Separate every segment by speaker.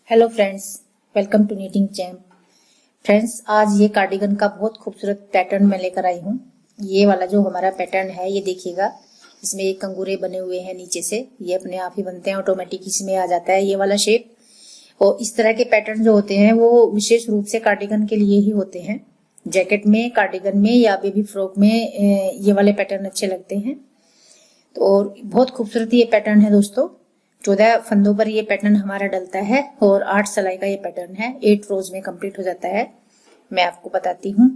Speaker 1: Hello friends, welcome to knitting champ. Friends, आज ये cardigan का बहुत खूबसूरत पैटर्न मैं लेकर आई हूँ। ये वाला जो हमारा पैटर्न है, ये देखिएगा, इसमें ये कंगूरे बने हुए हैं नीचे से। ये अपने आप ही बनते हैं, ऑटोमेटिक इसमें आ जाता है ये वाला शेप। और इस तरह के पैटर्न जो होते हैं वो विशेष रूप से कार्डिगन के लिए ही होते हैं। जैकेट में, कार्डिगन में या बेबी फ्रॉक में ये वाले पैटर्न अच्छे लगते हैं। तो और बहुत खूबसूरत ये पैटर्न है दोस्तों। 14 फंदों पर ये पैटर्न हमारा डलता है और 8 सिलाई का ये पैटर्न है। 8 रोज में कंप्लीट हो जाता है। मैं आपको बताती हूँ।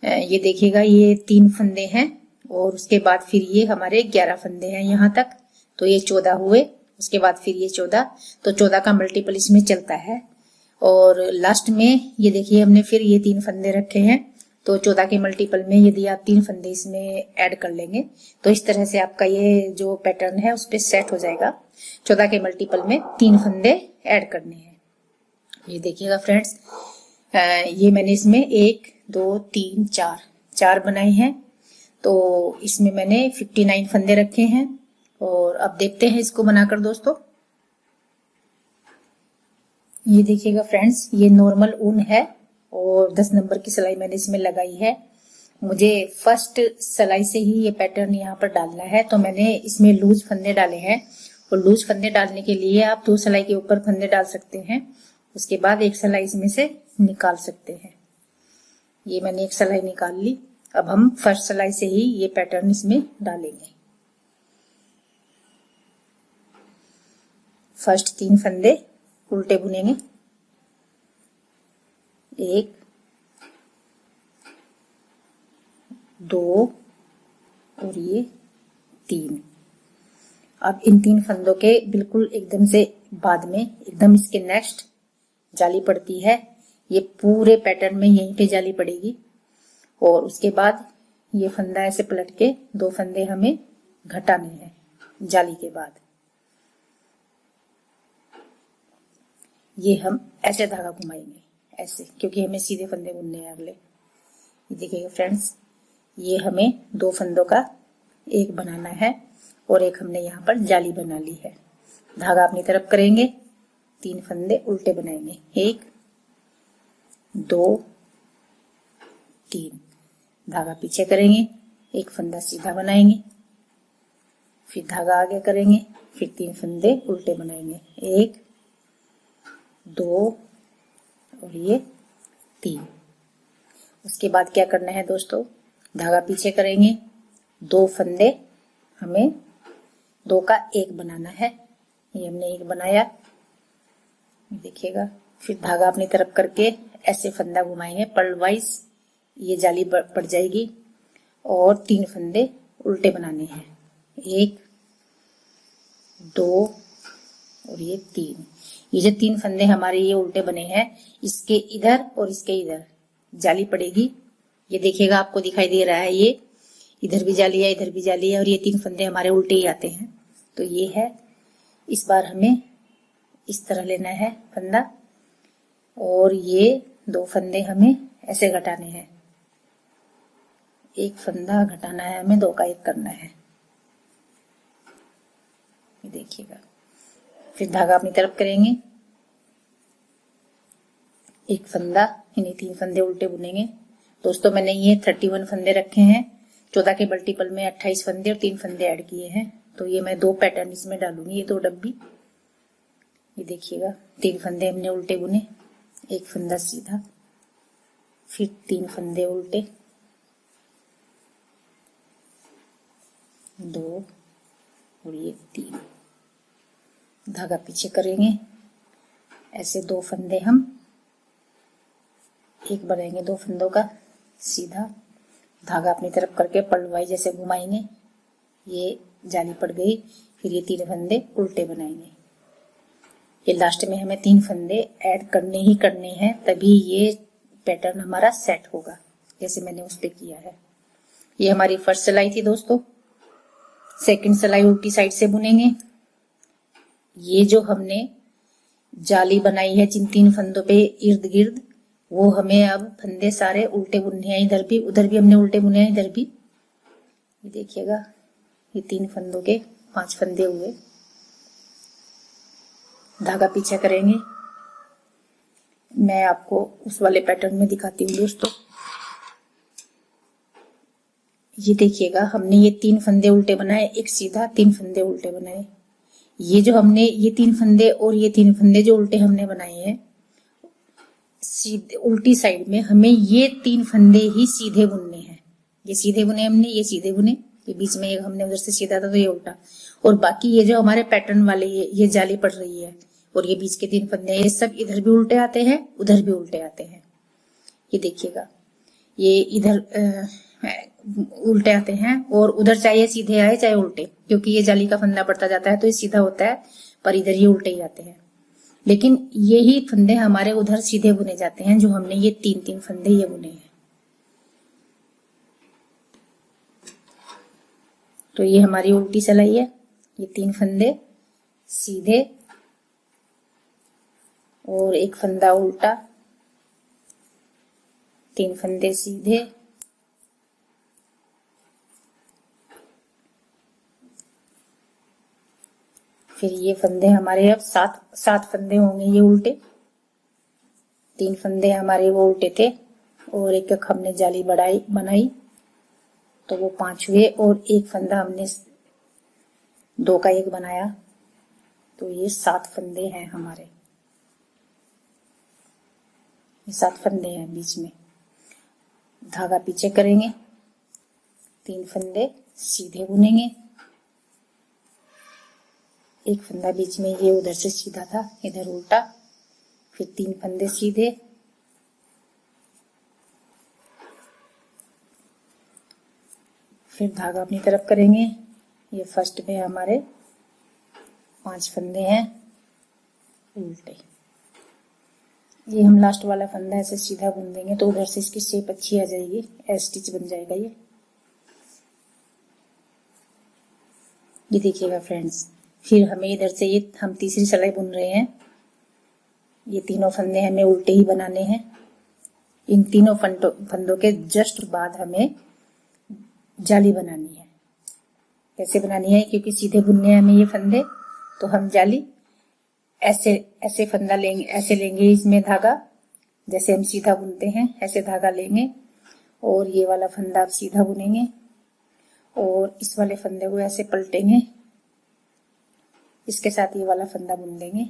Speaker 1: ये देखिएगा, ये 3 फंदे हैं और उसके बाद फिर ये हमारे 11 फंदे हैं यहाँ तक। तो ये 14 हुए, उसके बाद फिर ये 14। तो 14 का मल्टीपल इसमें चलता है। और लास्ट में ये देखिए, हमने फिर ये 3 फंदे रखे हैं। तो 14 के मल्टीपल में यदि आप 3 फंदे इसमें ऐड कर लेंगे तो इस तरह से आपका ये जो पैटर्न है उस पर सेट हो जाएगा। 14 के मल्टीपल में 3 फंदे ऐड करने हैं। ये देखिएगा फ्रेंड्स, ये मैंने इसमें 1 2 3 4 बनाए हैं। तो इसमें मैंने 59 फंदे रखे हैं। और अब देखते हैं इसको बनाकर दोस्तों। ये देखिएगा फ्रेंड्स, ये नॉर्मल ऊन है और 10 नंबर की सिलाई मैंने इसमें लगाई है। मुझे फर्स्ट सिलाई से ही ये पैटर्न यहाँ पर डालना है, तो मैंने इसमें लूज फंदे डाले हैं। और लूज फंदे डालने के लिए आप 2 सिलाई के ऊपर फंदे डाल सकते हैं, उसके बाद 1 सिलाई इसमें से निकाल सकते हैं। ये मैंने 1 सिलाई निकाल ली। अब हम फर्स्ट सिलाई से ही ये पैटर्न इसमें डालेंगे। फर्स्ट 3 फंदे उल्टे बुनेंगे, 1 2 और ये 3। अब इन 3 फंदों के बिल्कुल एकदम से बाद में, एकदम इसके नेक्स्ट जाली पड़ती है। ये पूरे पैटर्न में यहीं पे जाली पड़ेगी। और उसके बाद ये फंदा ऐसे पलट के 2 फंदे हमें घटाने हैं जाली के बाद। ये हम ऐसे धागा घुमाएंगे ऐसे, क्योंकि हमें सीधे फंदे बुनने हैं अगले। ये देखिएगा फ्रेंड्स, ये हमें 2 फंदों का एक बनाना है और एक हमने यहाँ पर जाली बना ली है। धागा अपनी तरफ करेंगे, 3 फंदे उल्टे बनाएंगे, 1 2 3। धागा पीछे करेंगे, 1 फंदा सीधा बनाएंगे, फिर धागा आगे करेंगे, फिर 3 फंदे उल्टे बनाएंगे, 1 2 और ये 3। उसके बाद क्या करना है दोस्तों, धागा पीछे करेंगे, 2 फंदे हमें 2 का 1 बनाना है। ये हमने 1 बनाया, देखिएगा। फिर धागा अपनी तरफ करके ऐसे फंदा घुमाएंगे पर्ल वाइज, ये जाली पड़ जाएगी। और 3 फंदे उल्टे बनाने हैं, 1 2 और ये 3। ये जो 3 फंदे हमारे ये उल्टे बने हैं, इसके इधर और इसके इधर जाली पड़ेगी। ये देखिएगा, आपको दिखाई दे रहा है, ये इधर भी जाली है, इधर भी जाली है, और ये 3 फंदे हमारे उल्टे ही आते हैं। तो ये है। इस बार हमें इस तरह लेना है फंदा, और ये 2 फंदे हमें ऐसे घटाने हैं। 1 फंदा घटाना है हमें, 2 का 1 करना है। ये देखिएगा। फिर धागा अपनी तरफ करेंगे, 1 फंदा, इन्हें 3 फंदे उल्टे बुनेंगे। दोस्तों, मैंने ये 31 फंदे रखे हैं। 14 के मल्टीपल में 28 फंदे और 3 फंदे ऐड किए हैं। तो ये मैं 2 पैटर्न इसमें डालूंगी, ये 2 डब्बी। ये देखिएगा, 3 फंदे हमने उल्टे बुने, 1 फंदा सीधा, फिर 3 फंदे उल्टे, 2 और ये 3। धागा पीछे करेंगे, ऐसे 2 फंदे हम 1 बनाएंगे, 2 फंदों का सीधा। धागा अपनी तरफ करके पर्ल जैसे घुमाएंगे, ये जाली पड़ गई। फिर ये 3 फंदे उल्टे बनाएंगे। ये लास्ट में हमें 3 फंदे ऐड करने ही करने हैं, तभी ये पैटर्न हमारा सेट होगा, जैसे मैंने उस पे किया है। ये हमारी फर्स्ट सिलाई थी दोस्तों। सेकंड सिलाई उल्टी साइड से बुनेंगे। ये जो हमने जाली बनाई है जिन 3 फंदों पे इर्द गिर्द, वो हमें अब फंदे सारे उल्टे बुनने हैं। इधर भी, उधर भी हमने उल्टे बुने हैं, इधर भी। ये देखिएगा, ये 3 फंदों के 5 फंदे हुए। धागा पीछे करेंगे, मैं आपको उस वाले पैटर्न में दिखाती हूँ दोस्तों। ये देखिएगा, हमने ये 3 फंदे उल्टे बनाए, एक सीधा, 3 फंदे उल्टे बनाए। ये जो हमने ये 3 फंदे और ये 3 फंदे जो उल्टे हमने बनाए हैं सीधे उल्टी साइड में, हमें ये 3 फंदे ही सीधे बुनने हैं। ये सीधे बुने हमने, ये सीधे बुने, ये बीच में एक हमने उधर से सीधा था तो ये उल्टा, और बाकी ये जो हमारे पैटर्न वाले ये जाली पड़ रही है और ये बीच के 3 फंदे, ये सब इधर भी उल्टे आते हैं, उधर भी उल्टे आते हैं। ये देखिएगा, ये इधर उल्टे आते हैं और उधर चाहे सीधे आए चाहे उल्टे, क्योंकि ये जाली का फंदा बढ़ता जाता है तो ये सीधा होता है, पर इधर ये उल्टे ही आते हैं। लेकिन यही फंदे हमारे उधर सीधे बुने जाते हैं, जो हमने ये 3-3 फंदे ये बुने हैं। तो ये हमारी उल्टी सिलाई है, ये 3 फंदे सीधे और एक फंदा उल्टा, 3 फंदे सीधे, फिर ये फंदे हमारे अब 7 फंदे होंगे ये उल्टे। 3 फंदे हमारे वो उल्टे थे और एक हमने जाली बनाई तो वो 5 हुए, और एक फंदा हमने 2 का 1 बनाया, तो ये 7 फंदे हैं हमारे। ये 7 फंदे हैं बीच में। धागा पीछे करेंगे, 3 फंदे सीधे बुनेंगे, एक फंदा बीच में ये उधर से सीधा था, इधर उल्टा, फिर 3 फंदे सीधे, फिर धागा अपनी तरफ करेंगे। ये फर्स्ट में हमारे 5 फंदे हैं उल्टे। ये हम लास्ट वाला फंदा ऐसे सीधा बुन देंगे तो उधर से इसकी शेप अच्छी आ जाएगी, एस स्टिच बन जाएगा ये देखिएगा फ्रेंड्स। फिर हमें इधर से ये हम तीसरी सिलाई बुन रहे हैं, ये तीनों फंदे हमें उल्टे ही बनाने हैं। इन तीनों फंदों के जस्ट बाद हमें जाली बनानी है। कैसे बनानी है, क्योंकि सीधे बुनने हैं हमें ये फंदे, तो हम जाली ऐसे फंदा लेंगे, ऐसे लेंगे इसमें धागा, जैसे हम सीधा बुनते हैं ऐसे धागा लेंगे, और ये वाला फंदा आप सीधा बुनेंगे और इस वाले फंदे को ऐसे पलटेंगे, इसके साथ ये वाला फंदा बुन देंगे।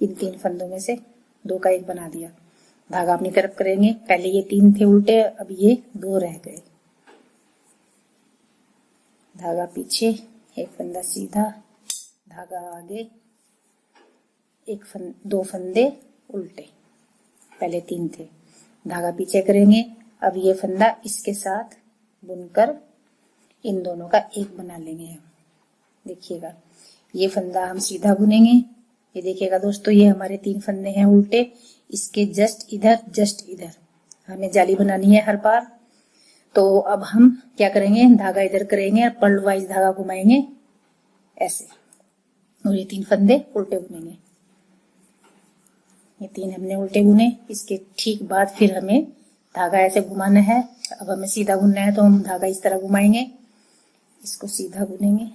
Speaker 1: इन 3 फंदों में से 2 का 1 बना दिया। धागा अपनी तरफ करेंगे, पहले ये 3 थे उल्टे, अब ये 2 रह गए। धागा पीछे, एक फंदा सीधा, धागा आगे, 2 फंदे उल्टे, पहले 3 थे। धागा पीछे करेंगे, अब ये फंदा इसके साथ बुनकर इन दोनों का 1 बना लेंगे हम। देखिएगा, ये फंदा हम सीधा बुनेंगे। ये देखिएगा दोस्तों, ये हमारे 3 फंदे हैं उल्टे, इसके जस्ट इधर हमें जाली बनानी है हर बार। तो अब हम क्या करेंगे, धागा इधर करेंगे और पर्ल वाइज धागा घुमाएंगे ऐसे, और ये 3 फंदे उल्टे बुनेंगे। ये 3 हमने उल्टे बुने, इसके ठीक बाद फिर हमें धागा ऐसे घुमाना है। अब हमें सीधा बुनना है तो हम धागा इस तरह घुमाएंगे, इसको सीधा बुनेंगे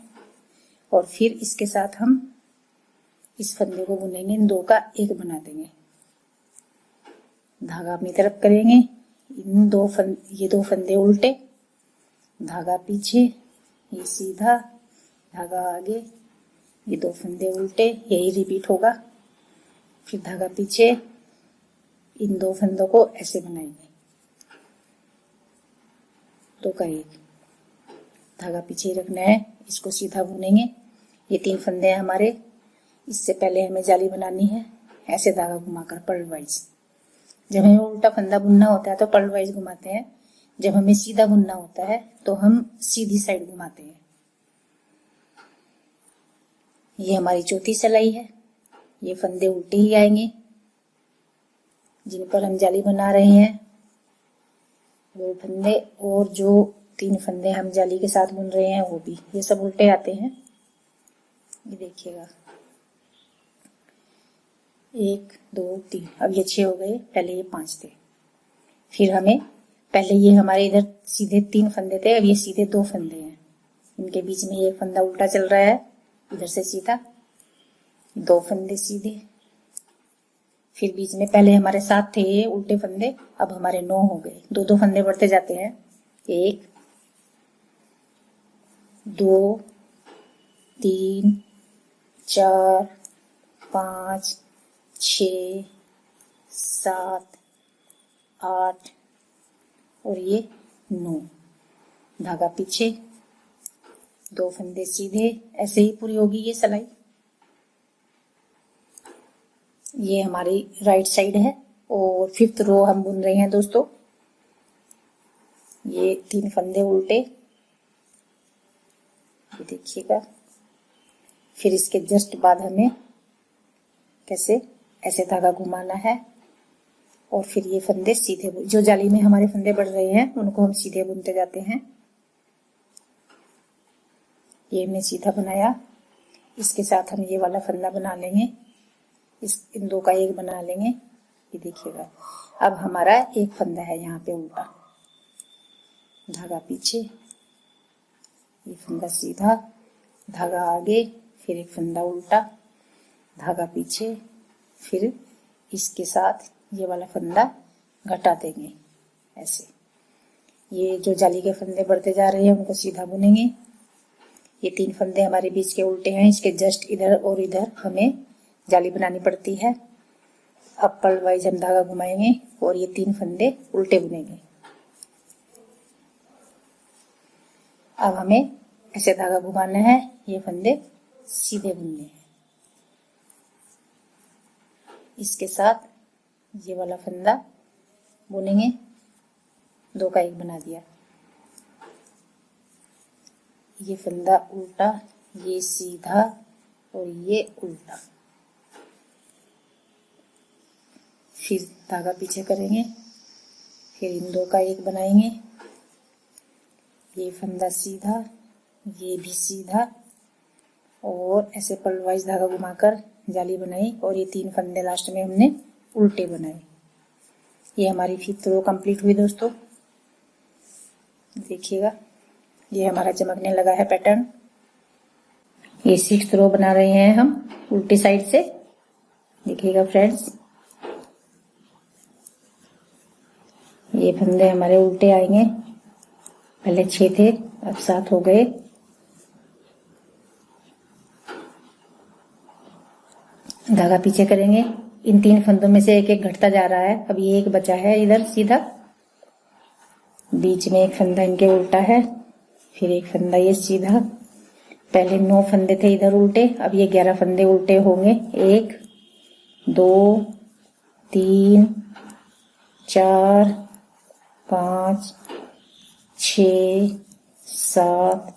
Speaker 1: और फिर इसके साथ हम इस फंदे को बुनेंगे, इन 2 का 1 बना देंगे। धागा अपनी तरफ करेंगे, ये 2 फंदे उल्टे, धागा पीछे, ये सीधा, धागा आगे, ये 2 फंदे उल्टे, यही रिपीट होगा। फिर धागा पीछे, इन 2 फंदों को ऐसे बनाएंगे, 2 का 1, धागा पीछे रखना है, इसको सीधा बुनेंगे। ये 3 फंदे हैं हमारे, इससे पहले हमें जाली बनानी है, ऐसे धागा घुमाकर पर्ल वाइज। जब हमें उल्टा फंदा बुनना होता है तो पर्ल वाइज घुमाते हैं, जब हमें सीधा बुनना होता है तो हम सीधी साइड घुमाते हैं। ये हमारी चौथी सिलाई है। ये फंदे उल्टे ही आएंगे जिन पर हम जाली बना रहे हैं, वो फंदे, और जो 3 फंदे हम जाली के साथ बुन रहे हैं वो भी, ये सब उल्टे आते हैं। ये देखिएगा, 1 2 3, अब ये 6 हो गए, पहले ये 5 थे। फिर हमें पहले ये हमारे इधर सीधे 3 फंदे थे, अब ये सीधे 2 फंदे हैं, इनके बीच में एक फंदा उल्टा चल रहा है, इधर से सीधा, 2 फंदे सीधे, फिर बीच में पहले हमारे 7 थे ये उल्टे फंदे, अब हमारे 9 हो गए। 2-2 फंदे बढ़ते जाते हैं। 1 2 3 4 5 6 7 8 और ये 9। धागा पीछे, 2 फंदे सीधे। ऐसे ही पूरी होगी ये सिलाई। ये हमारी राइट साइड है और 5th रो हम बुन रहे हैं दोस्तों। ये 3 फंदे उल्टे, ये देखिएगा। फिर इसके जस्ट बाद हमें कैसे ऐसे धागा घुमाना है और फिर ये फंदे सीधे, जो जाली में हमारे फंदे बढ़ रहे हैं उनको हम सीधे बुनते जाते हैं। ये हमने सीधा बनाया। इसके साथ हम ये वाला फंदा बना लेंगे, इन 2 का एक बना लेंगे। ये देखिएगा, अब हमारा एक फंदा है यहाँ पे उल्टा, धागा पीछे, ये फंदा सीधा, धागा आगे, फिर एक फंदा उल्टा, धागा पीछे, फिर इसके साथ ये वाला फंदा घटा देंगे ऐसे। ये जो जाली के फंदे बढ़ते जा रहे हैं उनको सीधा बुनेंगे। ये 3 फंदे हमारे बीच के उल्टे हैं, इसके जस्ट इधर और इधर हमें जाली बनानी पड़ती है। अब पल वाइज हम धागा घुमाएंगे और ये 3 फंदे उल्टे बुनेंगे। अब हमें ऐसे धागा घुमाना है, ये फंदे सीधे बुनने हैं। इसके साथ ये वाला फंदा बुनेंगे, 2 का एक बना दिया। ये फंदा उल्टा, ये सीधा और ये उल्टा। फिर धागा पीछे करेंगे, फिर इन 2 का एक बनाएंगे। ये फंदा सीधा, ये भी सीधा और ऐसे पल वाइज धागा घुमाकर जाली बनाई और ये 3 फंदे लास्ट में हमने उल्टे बनाए। ये हमारी 5th रो कंप्लीट हुई दोस्तों। देखिएगा, ये हमारा चमकने लगा है पैटर्न। ये 6th रो बना रहे हैं हम उल्टी साइड से। देखिएगा फ्रेंड्स, ये फंदे हमारे उल्टे आएंगे। पहले 6 थे, अब 7 हो गए। धागा पीछे करेंगे। इन 3 फंदों में से एक एक घटता जा रहा है। अब ये एक बचा है इधर सीधा, बीच में एक फंदा इनके उल्टा है, फिर एक फंदा ये सीधा। पहले 9 फंदे थे इधर उल्टे, अब ये 11 फंदे उल्टे होंगे। 1 2 3 4 5 6 7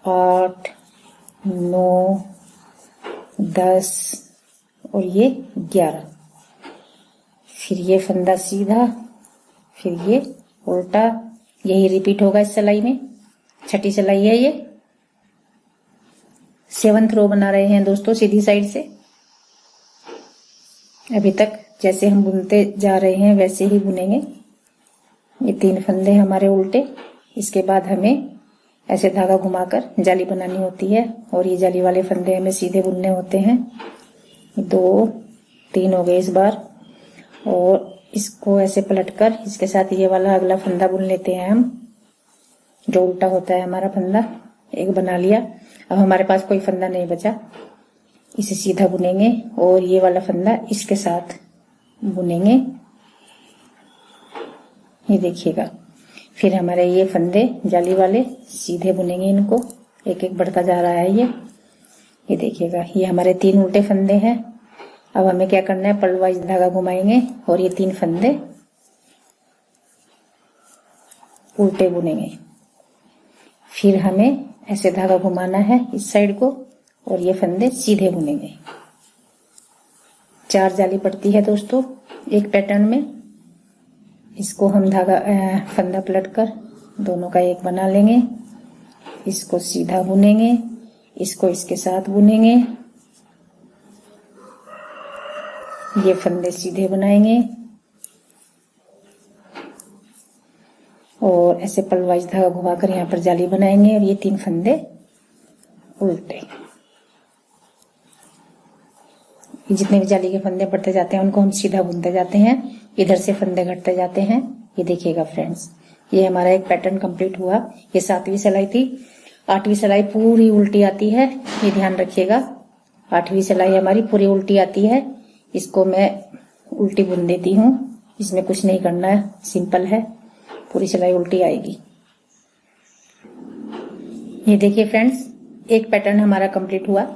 Speaker 1: 8 9 10 और ये 11। फिर ये फंदा सीधा, फिर ये उल्टा। यही रिपीट होगा इस सिलाई में। 6ठी सिलाई है ये। 7th रो बना रहे हैं दोस्तों सीधी साइड से। अभी तक जैसे हम बुनते जा रहे हैं वैसे ही बुनेंगे। ये 3 फंदे हमारे उल्टे। इसके बाद हमें ऐसे धागा घुमाकर जाली बनानी होती है और ये जाली वाले फंदे हमें सीधे बुनने होते हैं। 2 3 हो गए इस बार, और इसको ऐसे पलटकर इसके साथ ये वाला अगला फंदा बुन लेते हैं हम, जो उल्टा होता है हमारा फंदा। एक बना लिया। अब हमारे पास कोई फंदा नहीं बचा, इसे सीधा बुनेंगे और ये वाला फंदा इसके साथ बुनेंगे। ये देखिएगा, फिर हमारे ये फंदे जाली वाले सीधे बुनेंगे। इनको एक एक बढ़ता जा रहा है ये देखिएगा, ये हमारे 3 उल्टे फंदे हैं। अब हमें क्या करना है, पल वाइज धागा घुमाएंगे और ये 3 फंदे उल्टे बुनेंगे। फिर हमें ऐसे धागा घुमाना है इस साइड को और ये फंदे सीधे बुनेंगे। 4 जाली पड़ती है दोस्तों एक पैटर्न में। इसको हम धागा फंदा पलटकर दोनों का एक बना लेंगे। इसको सीधा बुनेंगे, इसको इसके साथ बुनेंगे। ये फंदे सीधे बनाएंगे और ऐसे पल वाइज धागा घुमाकर यहाँ पर जाली बनाएंगे और ये 3 फंदे उल्टे। जितने भी जाली के फंदे बढ़ते जाते हैं उनको हम सीधा बुनते जाते हैं, इधर से फंदे घटते जाते हैं। ये देखिएगा फ्रेंड्स, ये हमारा एक पैटर्न कंप्लीट हुआ। ये 7वीं सिलाई थी। 8वीं सिलाई पूरी उल्टी आती है, ये ध्यान रखिएगा। 8वीं सिलाई हमारी पूरी उल्टी आती है। इसको मैं उल्टी बुन देती हूँ, इसमें कुछ नहीं करना है, सिंपल है, पूरी सिलाई उल्टी आएगी। ये देखिए फ्रेंड्स, एक पैटर्न हमारा कंप्लीट हुआ।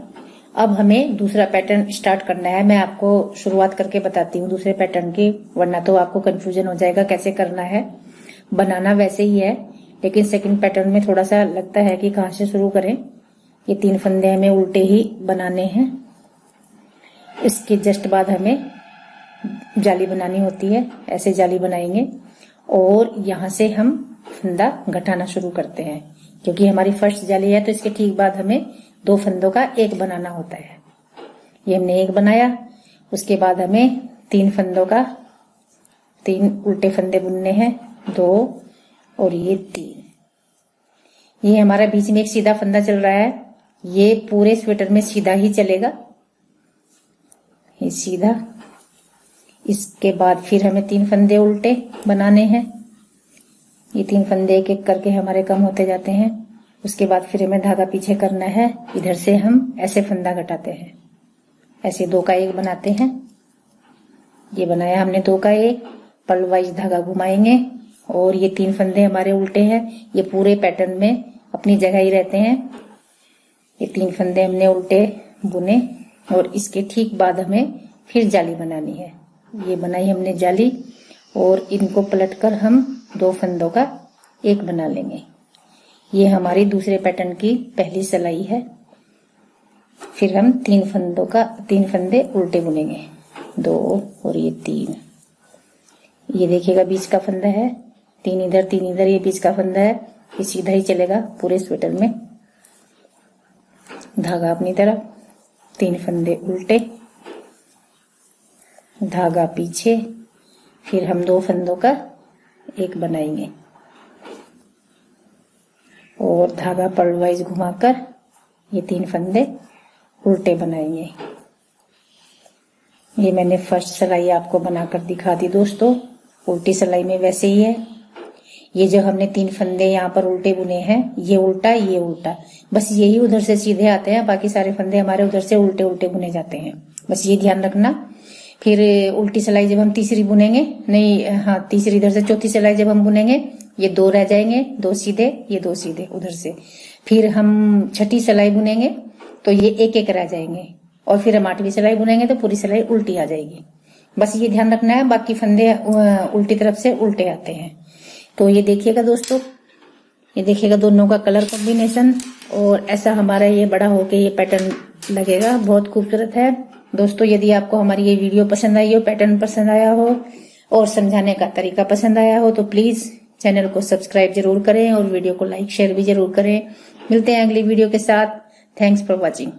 Speaker 1: अब हमें दूसरा पैटर्न स्टार्ट करना है। मैं आपको शुरुआत करके बताती हूँ दूसरे पैटर्न की, वरना तो आपको कंफ्यूजन हो जाएगा कैसे करना है। बनाना वैसे ही है, लेकिन सेकंड पैटर्न में थोड़ा सा लगता है कि कहाँ से शुरू करें। ये 3 फंदे हमें उल्टे ही बनाने हैं। इसके जस्ट बाद हमें जाली बनानी होती है, ऐसे जाली बनाएंगे और यहाँ से हम फंदा घटाना शुरू करते हैं। क्योंकि हमारी फर्स्ट जाली है तो इसके ठीक बाद हमें 2 फंदों का एक बनाना होता है। ये हमने एक बनाया, उसके बाद हमें 3 फंदों का 3 उल्टे फंदे बुनने हैं, 2 और ये 3। ये हमारा बीच में एक सीधा फंदा चल रहा है, ये पूरे स्वेटर में सीधा ही चलेगा, ये सीधा। इसके बाद फिर हमें 3 फंदे उल्टे बनाने हैं। ये 3 फंदे एक एक करके हमारे कम होते जाते हैं। उसके बाद फिर हमें धागा पीछे करना है, इधर से हम ऐसे फंदा घटाते हैं, ऐसे 2 का 1 बनाते हैं। ये बनाया हमने 2 का 1, पर्ल वाइज धागा घुमाएंगे और ये 3 फंदे हमारे उल्टे हैं, ये पूरे पैटर्न में अपनी जगह ही रहते हैं। ये 3 फंदे हमने उल्टे बुने और इसके ठीक बाद हमें फिर जाली बनानी है। ये बनाई हमने जाली और इनको पलटकर हम 2 फंदों का 1 बना लेंगे। ये हमारी दूसरे पैटर्न की पहली सिलाई है। फिर हम 3 फंदे उल्टे बुनेंगे, 2 और ये 3। ये देखिएगा बीच का फंदा है, 3 इधर 3 इधर, ये बीच का फंदा है, ये सीधा ही चलेगा पूरे स्वेटर में। धागा अपनी तरफ, 3 फंदे उल्टे, धागा पीछे, फिर हम 2 फंदों का 1 बनाएंगे और धागा पर्ल वाइज घुमाकर ये 3 फंदे उल्टे बनाएंगे। ये मैंने फर्स्ट सिलाई आपको बनाकर दिखा दी दोस्तों। उल्टी सिलाई में वैसे ही है। ये जो हमने 3 फंदे यहाँ पर उल्टे बुने हैं, ये उल्टा ये उल्टा, बस यही उधर से सीधे आते हैं, बाकी सारे फंदे हमारे उधर से उल्टे उल्टे बुने जाते हैं, बस ये ध्यान रखना। फिर उल्टी सिलाई जब हम तीसरी बुनेंगे, नहीं हाँ तीसरी इधर से, चौथी सिलाई जब हम बुनेंगे ये 2 रह जाएंगे, 2 सीधे, ये 2 सीधे उधर से। फिर हम छठी सिलाई बुनेंगे तो ये 1 1 रह जाएंगे और फिर हम 8वीं सिलाई बुनेंगे तो पूरी सिलाई उल्टी आ जाएगी। बस ये ध्यान रखना है, बाकी फंदे उल्टी तरफ से उल्टे आते हैं। तो ये देखिएगा दोस्तों, ये देखिएगा दोनों का कलर कॉम्बिनेशन, और ऐसा हमारा ये बड़ा होके ये पैटर्न लगेगा, बहुत खूबसूरत है दोस्तों। यदि आपको हमारी ये वीडियो पसंद आई हो, पैटर्न पसंद आया हो और समझाने का तरीका पसंद आया हो तो प्लीज चैनल को सब्सक्राइब जरूर करें और वीडियो को लाइक शेयर भी जरूर करें। मिलते हैं अगली वीडियो के साथ। Thanks for watching.